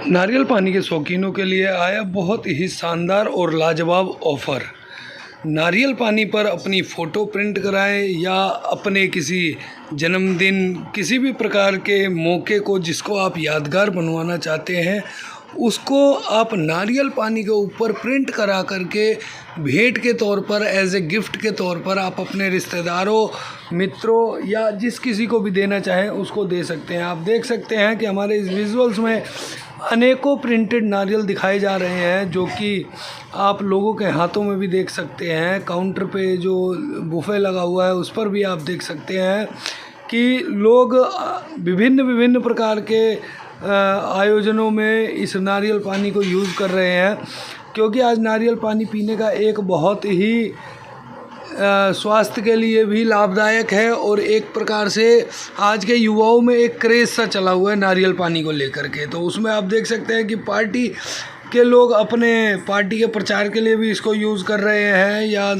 नारियल पानी के शौकीनों के लिए आया बहुत ही शानदार और लाजवाब ऑफ़र। नारियल पानी पर अपनी फ़ोटो प्रिंट कराएं या अपने किसी जन्मदिन, किसी भी प्रकार के मौके को जिसको आप यादगार बनवाना चाहते हैं, उसको आप नारियल पानी के ऊपर प्रिंट करा करके भेंट के तौर पर, एज ए गिफ्ट के तौर पर आप अपने रिश्तेदारों, मित्रों या जिस किसी को भी देना चाहें उसको दे सकते हैं। आप देख सकते हैं कि हमारे इस विजुअल्स में अनेकों प्रिंटेड नारियल दिखाए जा रहे हैं, जो कि आप लोगों के हाथों में भी देख सकते हैं। काउंटर पे जो बुफे लगा हुआ है उस पर भी आप देख सकते हैं कि लोग विभिन्न प्रकार के आयोजनों में इस नारियल पानी को यूज़ कर रहे हैं, क्योंकि आज नारियल पानी पीने का एक बहुत ही स्वास्थ्य के लिए भी लाभदायक है और एक प्रकार से आज के युवाओं में एक क्रेज़ सा चला हुआ है नारियल पानी को लेकर के। तो उसमें आप देख सकते हैं कि पार्टी के लोग अपने पार्टी के प्रचार के लिए भी इसको यूज़ कर रहे हैं, या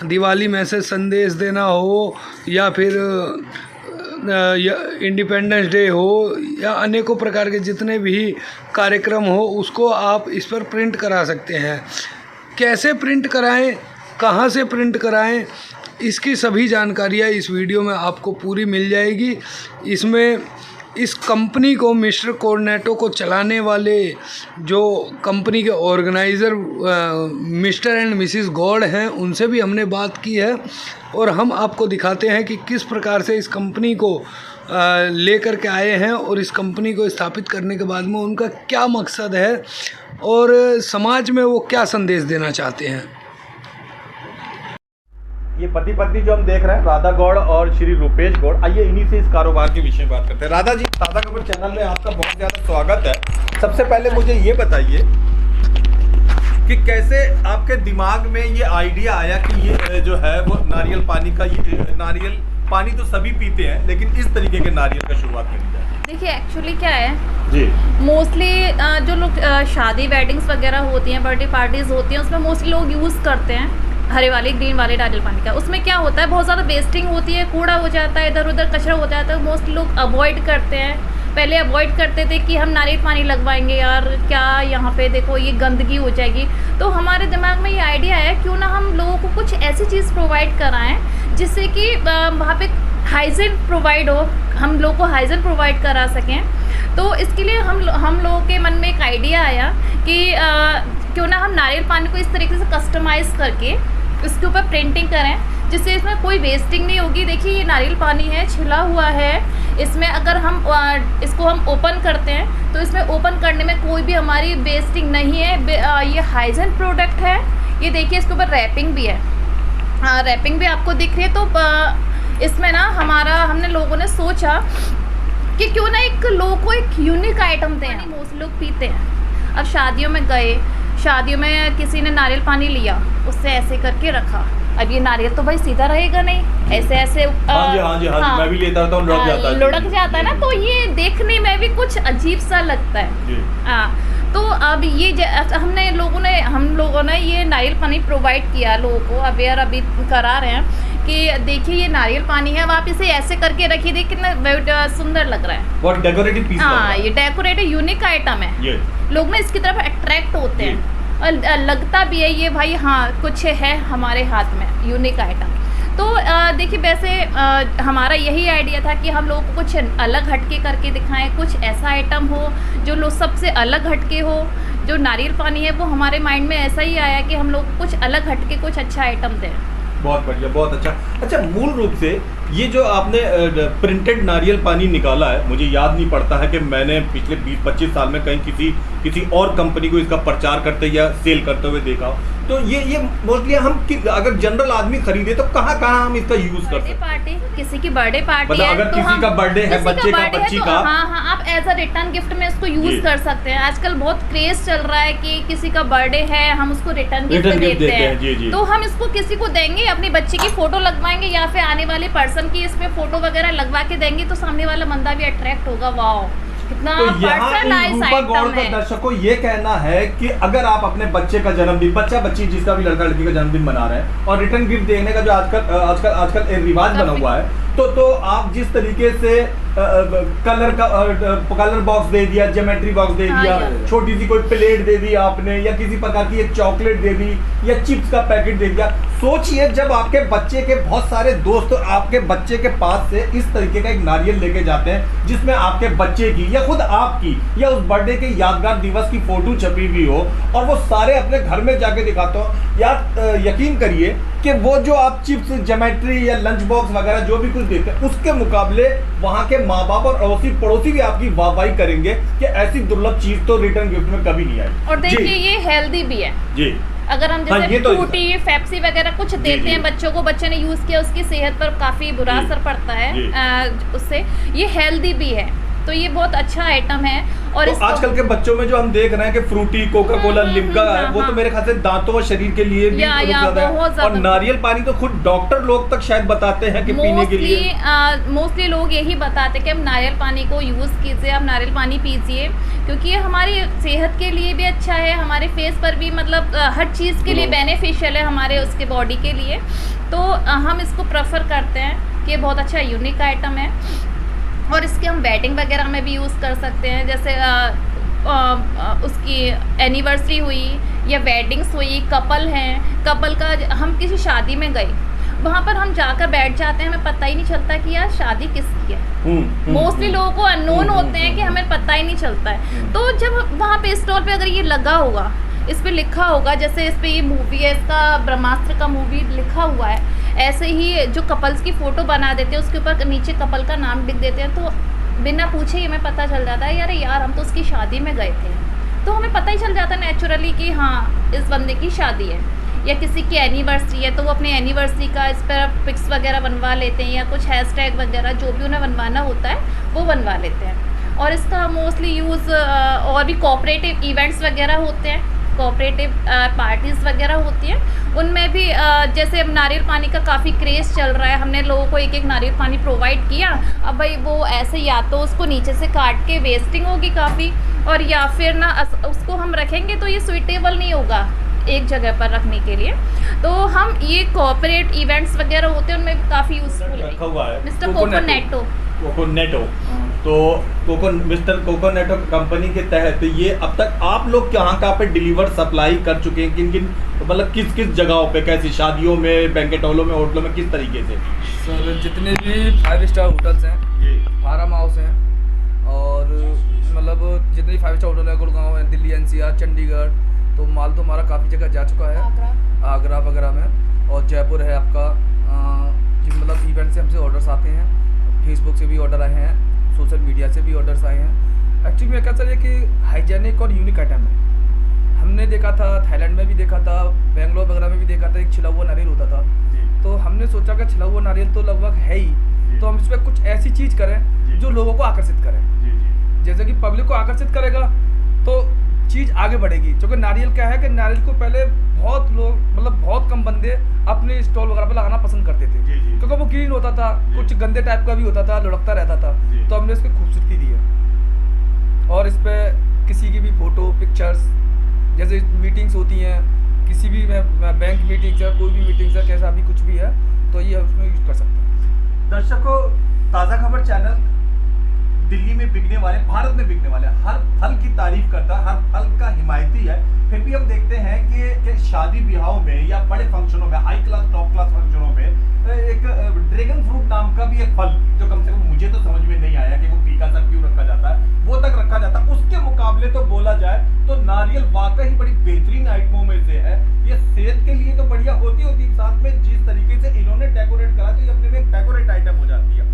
दिवाली मैसेज संदेश देना हो, या फिर इंडिपेंडेंस डे हो, या अनेकों प्रकार के जितने भी कार्यक्रम हो उसको आप इस पर प्रिंट करा सकते हैं। कैसे प्रिंट कराएं, कहाँ से प्रिंट कराएं, इसकी सभी जानकारियाँ इस वीडियो में आपको पूरी मिल जाएगी। इसमें इस कंपनी को, मिस्टर कोऑर्डिनेटो को चलाने वाले जो कंपनी के organiser mister and Mrs God हैं, उनसे भी हमने बात की है और हम आपको दिखाते हैं कि किस प्रकार से इस कंपनी को लेकर के आए हैं और इस कंपनी को स्थापित करने के बाद में उनका क्या मकसद है और समाज में वो क्या संदेश देना चाहते हैं। ये पति पत्नी जो हम देख रहे हैं, राधा गौड़ और श्री रूपेश गौड़, आइए इन्हीं से इस कारोबार के विषय में बात करते हैं। राधा जी, राधा कपूर चैनल में आपका बहुत ज़्यादा स्वागत है। सबसे पहले मुझे ये बताइए कि कैसे आपके दिमाग में ये आइडिया आया कि ये जो है वो नारियल पानी का, ये नारियल पानी तो सभी पीते हैं, लेकिन इस तरीके के नारियल का शुरुआत करी जाए। देखिए एक्चुअली क्या है जी, मोस्टली जो लोग शादी वेडिंग्स वगैरह होती हैं, बर्थडे पार्टीज होती हैं, उसमें मोस्टली लोग यूज़ करते हैं हरे वाले, ग्रीन वाले नारियल पानी का। उसमें क्या होता है, बहुत ज़्यादा वेस्टिंग होती है, कूड़ा हो जाता है, इधर उधर कचरा हो जाता है, तो मोस्टली लोग अवॉइड करते हैं। पहले अवॉइड करते थे कि हम नारियल पानी लगवाएंगे, यार क्या यहाँ पे देखो ये गंदगी हो जाएगी। तो हमारे दिमाग में ये आइडिया है क्यों ना हम लोगों को कुछ ऐसी चीज़ प्रोवाइड कराएं जिससे कि वहाँ पे हाइजीन प्रोवाइड हो, हम लोगों को हाइजीन प्रोवाइड करा सकें। तो इसके लिए हम लोगों के मन में एक आइडिया आया कि क्यों ना हम नारियल पानी को इस तरीके से कस्टमाइज़ करके इसके ऊपर प्रिंटिंग करें जिससे इसमें कोई वेस्टिंग नहीं होगी। देखिए ये नारियल पानी है, छिला हुआ है, इसमें अगर हम इसको हम ओपन करते हैं तो इसमें ओपन करने में कोई भी हमारी वेस्टिंग नहीं है। ये हाइजीन प्रोडक्ट है। ये देखिए इसके ऊपर रैपिंग भी है, रैपिंग भी आपको दिख रही है। तो इसमें ना हमने लोगों ने सोचा कि क्यों ना एक लोगों को एक यूनिक आइटम दें। मोस्ट लोग पीते हैं, अब शादियों में गए, शादियों में किसी ने नारियल पानी लिया, उससे ऐसे करके रखा। अब ये नारियल तो भाई सीधा रहेगा नहीं, ऐसे ऐसे हाँ, मैं भी लेता था, लुढ़क जाता है ना, तो ये देखने में भी कुछ अजीब सा लगता है। हाँ, तो अब ये हम लोगों ने ये नारियल पानी प्रोवाइड किया लोगों को, अवेयर अभी करा रहे हैं कि देखिए ये नारियल पानी है, अब आप इसे ऐसे करके रखिए, देखिए कितना सुंदर लग रहा है। बहुत डेकोरेटिव पीस। हाँ, ये डेकोरेटिव यूनिक आइटम है, लोग ना इसकी तरफ अट्रैक्ट होते हैं और लगता भी है ये भाई हाँ कुछ है हमारे हाथ में, यूनिक आइटम। तो देखिए वैसे हमारा यही आइडिया था कि हम लोगों को कुछ अलग हटके करके दिखाएं, कुछ ऐसा आइटम हो जो लोग सबसे अलग हटके हो। जो नारियल पानी है वो हमारे माइंड में ऐसा ही आया कि हम लोग को कुछ अलग हटके कुछ अच्छा आइटम दें। बहुत बढ़िया, बहुत अच्छा। अच्छा, मूल रूप से ये जो आपने प्रिंटेड नारियल पानी निकाला है, मुझे याद नहीं पड़ता है कि मैंने पिछले 20-25 साल में कहीं किसी और कंपनी को इसका प्रचार करते या सेल करते हुए देखा हो। तो ये मोस्टली हम अगर जनरल आदमी खरीदे तो कहाँ हम इसका यूज कर सकते हैं? पार्टी, किसी की बर्थडे पार्टी है, अगर किसी का बर्थडे है, बच्चे का, बच्ची का, हाँ, आप एज अ रिटर्न गिफ्ट में इसको यूज कर सकते हैं। आजकल बहुत क्रेज चल रहा है कि किसी का बर्थडे है, हम उसको रिटर्न गिफ्ट देते हैं। तो हम इसको किसी को देंगे, अपनी बच्ची की फोटो लगवाएंगे या फिर आने वाले पर्सन की इसमें फोटो वगैरह लगवा के देंगे, तो सामने वाला बंदा भी अट्रैक्ट होगा, वाओ कितना पर्सनलाइज्ड आइटम है। दर्शकों ये कहना है कि अगर आप अपने बच्चे का जन्मदिन, बच्चा बच्ची जिसका भी लड़का लड़की का जन्मदिन मना रहे हैं और रिटर्न गिफ्ट देने का जो आजकल रिवाज बना हुआ है, तो आप जिस तरीके से कलर बॉक्स दे दिया, ज्योमेट्री बॉक्स दे दिया, छोटी सी कोई प्लेट दे दी आपने, या किसी प्रकार की एक चॉकलेट दे दी, या चिप्स का पैकेट दे दिया। सोचिए जब आपके बच्चे के बहुत सारे दोस्त आपके बच्चे के पास से इस तरीके का एक नारियल लेके जाते हैं जिसमें आपके बच्चे की या खुद आपकी या उस बर्थडे के यादगार दिवस की फोटो छपी हुई हो, और वो सारे अपने घर में जाके दिखाते हो, यार यकीन करिए कि वो जो आप चिप्स, ज्योमेट्री या लंच बॉक्स वगैरह जो भी कुछ देते हैं उसके मुकाबले वहाँ के माँ बाप और अड़ोसी पड़ोसी भी आपकी वाहवाही करेंगे कि ऐसी दुर्लभ चीज तो रिटर्न गिफ्ट में कभी नहीं आई। और देखिए ये हेल्दी भी है जी। अगर हम जैसे फ्रूटी, पेप्सी वगैरह कुछ देते हैं बच्चों को, बच्चे ने यूज किया, उसकी सेहत पर काफी बुरा असर पड़ता है उससे। ये हेल्दी भी है, तो ये बहुत अच्छा आइटम है। और तो आजकल के बच्चों में जो हम देख रहे हैं कि फ्रूटी, कोका कोला, लिम्का है, वो तो मेरे ख्याल से दांतों और शरीर के लिए भी नुकसानदायक है। और नारियल पानी तो खुद डॉक्टर लोग तक शायद बताते हैं कि पीने के लिए। मोस्टली लोग यही बताते हैं कि आप नारियल पानी को यूज कीजिए, आप नारियल पानी पीजिए, क्योंकि ये हमारी सेहत के लिए भी अच्छा है, हमारे फेस पर भी मतलब हर चीज़ के लिए बेनिफिशियल है हमारे उसके बॉडी के लिए। तो हम इसको प्रेफर करते हैं कि बहुत अच्छा यूनिक आइटम है। और इसके हम वेडिंग वगैरह में भी यूज़ कर सकते हैं, जैसे उसकी एनिवर्सरी हुई या वेडिंग्स हुई, कपल हैं, कपल का हम किसी शादी में गए, वहाँ पर हम जाकर बैठ जाते हैं, हमें पता ही नहीं चलता कि यार शादी किसकी है। मोस्टली लोगों को अननोन होते हैं कि हमें पता ही नहीं चलता है। तो जब वहाँ पे स्टॉल पे अगर ये लगा होगा, इस पे लिखा होगा, जैसे इस पे ये मूवी है, इसका ब्रह्मास्त्र का मूवी लिखा हुआ है, ऐसे ही जो कपल्स की फ़ोटो बना देते हैं उसके ऊपर नीचे कपल का नाम लिख देते हैं, तो बिना पूछे ही हमें पता चल जाता है यार हम तो उसकी शादी में गए थे। तो हमें पता ही चल जाता है नेचुरली कि हाँ इस बंदे की शादी है, या किसी की एनिवर्सरी है तो वो अपनी एनिवर्सरी का इस पर पिक्स वगैरह बनवा लेते हैं, या कुछ हैशटैग वगैरह जो भी उन्हें बनवाना होता है वो बनवा लेते हैं। और इसका मोस्टली यूज़ और भी कोऑपरेटिव इवेंट्स वगैरह होते हैं, कोऑपरेटिव पार्टीज़ वगैरह होती हैं, उनमें भी जैसे अब नारियल पानी का काफ़ी क्रेज़ चल रहा है, हमने लोगों को एक नारियल पानी प्रोवाइड किया। अब भाई वो ऐसे या तो उसको नीचे से काट के वेस्टिंग होगी काफ़ी, और या फिर ना उसको हम रखेंगे तो ये सुइटेबल नहीं होगा एक जगह पर रखने के लिए। तो हम ये कोऑपरेट इवेंट्स वगैरह होते हैं उनमें भी काफ़ी यूजफुल है। मिस्टर कोकोनेटो तो मिस्टर कोकोनेटो कंपनी के तहत ये अब तक आप लोग कहाँ पे डिलीवर सप्लाई कर चुके हैं, किन किन मतलब किस किस जगहों पे, कैसी शादियों में, बैंकेट हॉलों में, होटलों में, किस तरीके से? सर जितने भी 5 स्टार होटल्स हैं, फार्म हाउस हैं, और मतलब जितने भी 5 स्टार होटल हैं, गुड़गांव है, दिल्ली, NCR, चंडीगढ़, तो माल तो हमारा काफ़ी जगह जा चुका है, आगरा वगैरह में, और जयपुर है आपका। मतलब इवेंट से हमसे ऑर्डर्स आते हैं, फेसबुक से भी ऑर्डर आए हैं, सोशल मीडिया से भी ऑर्डर्स आए हैं। एक्चुअली में क्या सर ये कि हाइजेनिक और यूनिक आइटम है। हमने देखा था, थाईलैंड में भी देखा था, बेंगलोर वगैरह में भी देखा था, एक छिला हुआ नारियल होता था, तो हमने सोचा कि छिला हुआ नारियल तो लगभग है ही, तो हम इसमें कुछ ऐसी चीज़ करें जो लोगों को आकर्षित करें। जैसे कि पब्लिक को आकर्षित करेगा तो चीज़ आगे बढ़ेगी। क्योंकि नारियल क्या है कि नारियल को पहले बहुत लोग मतलब बहुत कम बंदे अपने स्टॉल वगैरह पे लगाना पसंद करते थे, क्योंकि वो ग्रीन होता था, कुछ गंदे टाइप का भी होता था, लुढ़कता रहता था, तो हमने इसको खूबसूरती दी है। और इस पर किसी की भी फ़ोटो, पिक्चर्स, जैसे मीटिंग्स होती हैं, किसी भी बैंक मीटिंग्स है, कोई भी मीटिंग्स है, कैसा भी कुछ भी है, तो ये उसमें यूज़ कर सकते हैं। दर्शकों, ताज़ा खबर चैनल दिल्ली में बिकने वाले, भारत में बिकने वाले हर फल की तारीफ करता है, हर फल का हिमायती है। फिर भी हम देखते हैं कि शादी ब्याहों में या बड़े फंक्शनों में, हाई क्लास टॉप क्लास फंक्शनों में एक ड्रैगन फ्रूट नाम का भी एक फल, जो कम से कम मुझे तो समझ में नहीं आया कि वो फीका सा क्यों रखा जाता है, वो तक रखा जाता है। उसके मुकाबले तो बोला जाए तो नारियल वाकई बड़ी बेहतरीन आइटमों में से है। ये सेहत के लिए तो बढ़िया होती, साथ में जिस तरीके से इन्होंने डेकोरेट करा, तो ये अपने में एक डेकोरेट आइटम हो जाती है।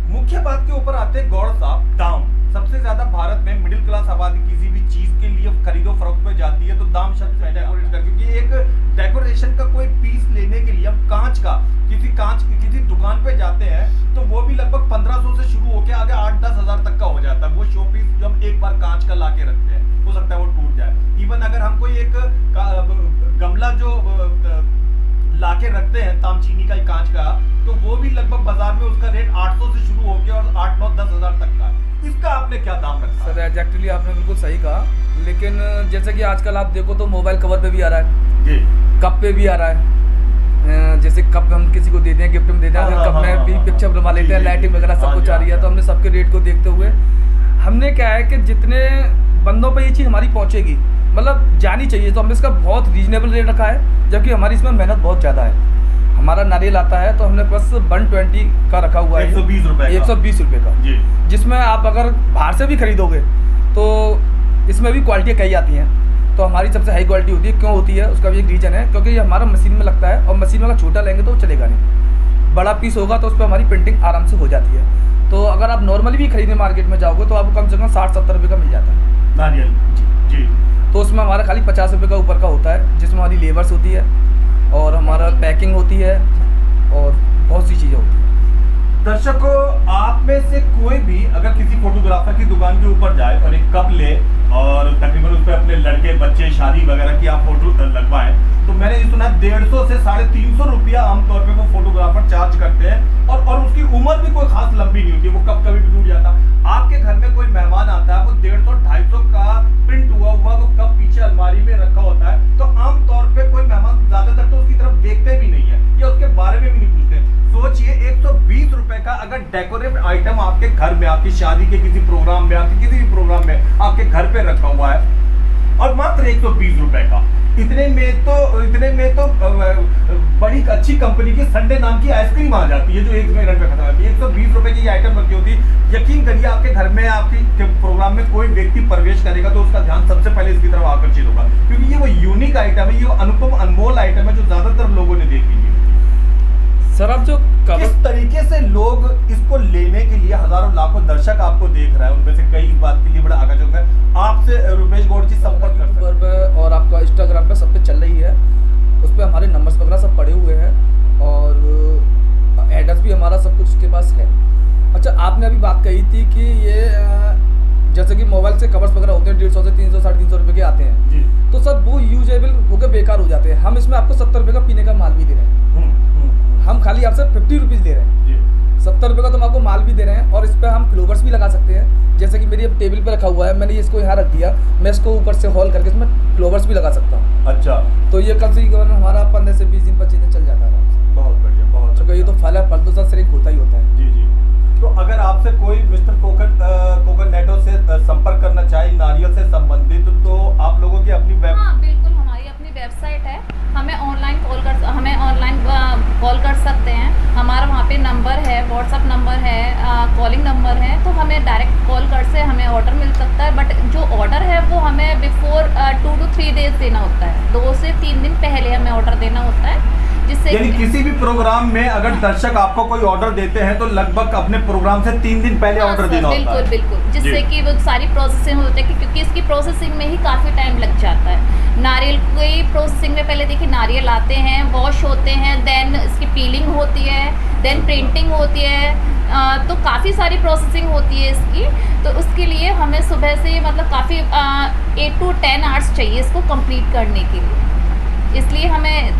मुख्य बात के ऊपर आते हैं गौड़ साहब, दाम। सबसे ज्यादा भारत में मिडिल क्लास आबादी किसी भी चीज के लिए खरीदो फरोख्त पे जाती है तो दाम शब्द से डेकोरेट कर, क्योंकि एक डेकोरेशन का कोई पीस लेने के लिए हम कांच की किसी दुकान पे जाते हैं तो वो भी लगभग 1500 से शुरू होकर आगे 8-10 हजार तक का हो जाता है। वो शो पीस जो हम एक बार कांच का ला के रखते हैं, हो सकता है वो टूट जाए। इवन अगर हम कोई एक गमला जो लाके रखते हैं तामचीनी का, कांच का, तो वो भी लगभग बाजार में उसका रेट 800 से शुरू होकर और 8-9-10 हजार तक का। इसका आपने क्या दाम रखा? सर एग्जैक्टली आपने बिल्कुल सही कहा, लेकिन जैसे कि आजकल आप देखो तो मोबाइल कवर पे भी आ रहा है, कप पे भी आ रहा है, जैसे कप हम किसी को देते हैं, गिफ्ट में देते हैं, अगर कप में भी पिक्चर बनवा लेते हैं, लाइटिंग वगैरह सब कुछ आ रही है, तो हमने सबके रेट को देखते हुए हमने क्या है कि जितने बंदों पे ये चीज़ हमारी पहुंचेगी, मतलब जानी चाहिए, तो हमने इसका बहुत रीजनेबल रेट रखा है, जबकि हमारी इसमें मेहनत बहुत ज़्यादा है। हमारा नारियल आता है तो हमने बस 120 का रखा हुआ है, 120 रुपये 120 रुपये का जी, जिसमें आप अगर बाहर से भी खरीदोगे तो इसमें भी क्वालिटियाँ कई आती हैं, तो हमारी सबसे हाई क्वालिटी होती है। क्यों होती है उसका भी एक रीज़न है, क्योंकि ये हमारा मशीन में लगता है, और मशीन में अगर छोटा लेंगे तो वो चलेगा नहीं, बड़ा पीस होगा तो उस पर हमारी प्रिंटिंग आराम से हो जाती है। तो अगर आप नॉर्मली भी खरीदने मार्केट में जाओगे तो आपको कम से कम 60-70 रुपये का मिल जाता है नारियल जी। तो उसमें हमारा खाली 50 रुपये का ऊपर का होता है, जिसमें हमारी लेबर्स होती है और हमारा पैकिंग होती है और बहुत सी चीज़ें होती हैं। दर्शकों, आप में से कोई भी अगर किसी फोटोग्राफर की दुकान के ऊपर जाए और एक कप ले और तकरीबन उस पर अपने लड़के बच्चे शादी वगैरह की आप फोटो लगवाएं, तो मैंने ये सुना 150 से 350 रुपया आमतौर पे वो फोटोग्राफर चार्ज करते हैं, और उसकी उम्र भी कोई खास लंबी नहीं होती, वो कब कभी भी टूट जाता। आपके घर में कोई मेहमान आता है, वो 150-250 का प्रिंट हुआ वो कप पीछे अलमारी में रखा होता है, तो आमतौर पे कोई मेहमान ज्यादातर तो उसकी तरफ देखते भी नहीं है या उसके बारे में भी नहीं पूछते। सोचिए 120 रुपए का अगर डेकोरेटिव आइटम आपके घर में, आपकी शादी के किसी प्रोग्राम में, आपके किसी भी प्रोग्राम में आपके घर पे रखा हुआ है, और मात्र 120 रुपए का। इतने में तो बड़ी अच्छी कंपनी की संडे नाम की आइसक्रीम आ जाती है जो 1 मिनट में खत्म होती है। 120 रुपए की आइटम रखी होती है। यकीन करिए आपके घर में आपके प्रोग्राम में कोई व्यक्ति प्रवेश करेगा तो उसका ध्यान सबसे पहले इसकी तरफ आकर्षित होगा, क्योंकि ये वो यूनिक आइटम है, ये अनुपम अनमोल आइटम है जो ज्यादातर लोगों ने देखी नहीं। सर आप जो किस तरीके से लोग इसको लेने के लिए, हजारों लाखों दर्शक आपको देख रहे हैं, उनमें से कई बात के लिए बड़ा आकर्षक है, आपसे रुपेश गौड़ जी संपर्क कर सकते हैं पे और आपका इंस्टाग्राम पे सब पे चल रही है, उस पर हमारे नंबर्स वगैरह सब पड़े हुए हैं और एड्रेस भी हमारा सब कुछ उसके पास है। अच्छा, आपने अभी बात कही थी कि ये जैसे कि मोबाइल से कवर्स वगैरह होते हैं 150 से 300 350 रुपये के आते हैं जी, तो सर वो यूजेबल होकर बेकार हो जाते हैं। हम इसमें आपको 70 रुपये का पीने का माल भी दे रहे हैं, हम खाली आपसे 50 रुपीज़ दे रहे हैं जी। 70 रुपये का तो हम आपको माल भी दे रहे हैं, और इस पर हम फ्लोवर्स भी लगा सकते हैं। जैसे कि मेरी अब टेबल पे रखा हुआ है, मैंने इसको यहाँ रख दिया, मैं इसको ऊपर से हॉल करके इसमें फ्लोवर्स भी लगा सकता हूँ। अच्छा, तो ये कम से कम हमारा 15 से 20 दिन 25 दिन चल जाता है आराम से। बहुत बढ़िया, बहुत चूँकि ये तो फल है, फल तो सर सिर्फ होता ही होता है। जी जी। तो अगर आपसे कोई मिस्टर कोकोनेटो से संपर्क करना चाहे नारियल से संबंधित, तो आप लोगों की अपनी हाँ बिल्कुल, हमारी अपनी वेबसाइट है, हमें ऑनलाइन कॉल कर सकते हैं। हमारा वहाँ पे नंबर है, व्हाट्सअप नंबर है, कॉलिंग नंबर है, तो हमें डायरेक्ट कॉल कर से हमें ऑर्डर मिल सकता है। बट जो ऑर्डर है वो हमें बिफोर 2 to 3 डेज देना होता है, 2 से 3 दिन पहले हमें ऑर्डर देना होता है, जिससे यानी किसी भी प्रोग्राम में अगर दर्शक आपको कोई ऑर्डर देते हैं तो लगभग अपने प्रोग्राम से 3 दिन पहले हाँ, ऑर्डर सर, देना होता है। बिल्कुल, जिससे कि वो सारी प्रोसेसिंग होती है, क्योंकि इसकी प्रोसेसिंग में ही काफ़ी टाइम लग जाता है। नारियल की प्रोसेसिंग में पहले देखिए नारियल आते हैं, वॉश होते हैं, देन इसकी पीलिंग होती है, देन प्रिंटिंग होती है, तो काफ़ी सारी प्रोसेसिंग होती है इसकी। तो उसके लिए हमें सुबह से मतलब काफ़ी 8 to 10 आवर्स चाहिए इसको कंप्लीट करने के लिए, इसलिए हमें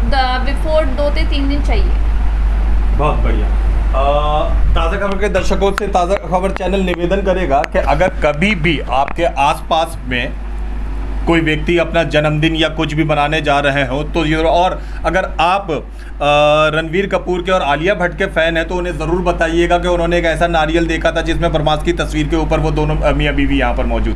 बिफोर 2 से 3 दिन चाहिए। बहुत बढ़िया। ताज़ा खबर के दर्शकों से ताज़ा खबर चैनल निवेदन करेगा कि अगर कभी भी आपके आसपास में कोई व्यक्ति अपना जन्मदिन या कुछ भी मनाने जा रहे हो तो ये, और अगर आप रणवीर कपूर के और आलिया भट्ट के फ़ैन हैं तो उन्हें ज़रूर बताइएगा कि उन्होंने एक ऐसा नारियल देखा था जिसमें ब्रह्मास्त्र की तस्वीर के ऊपर वो दोनों मियाँ बीवी यहाँ पर मौजूद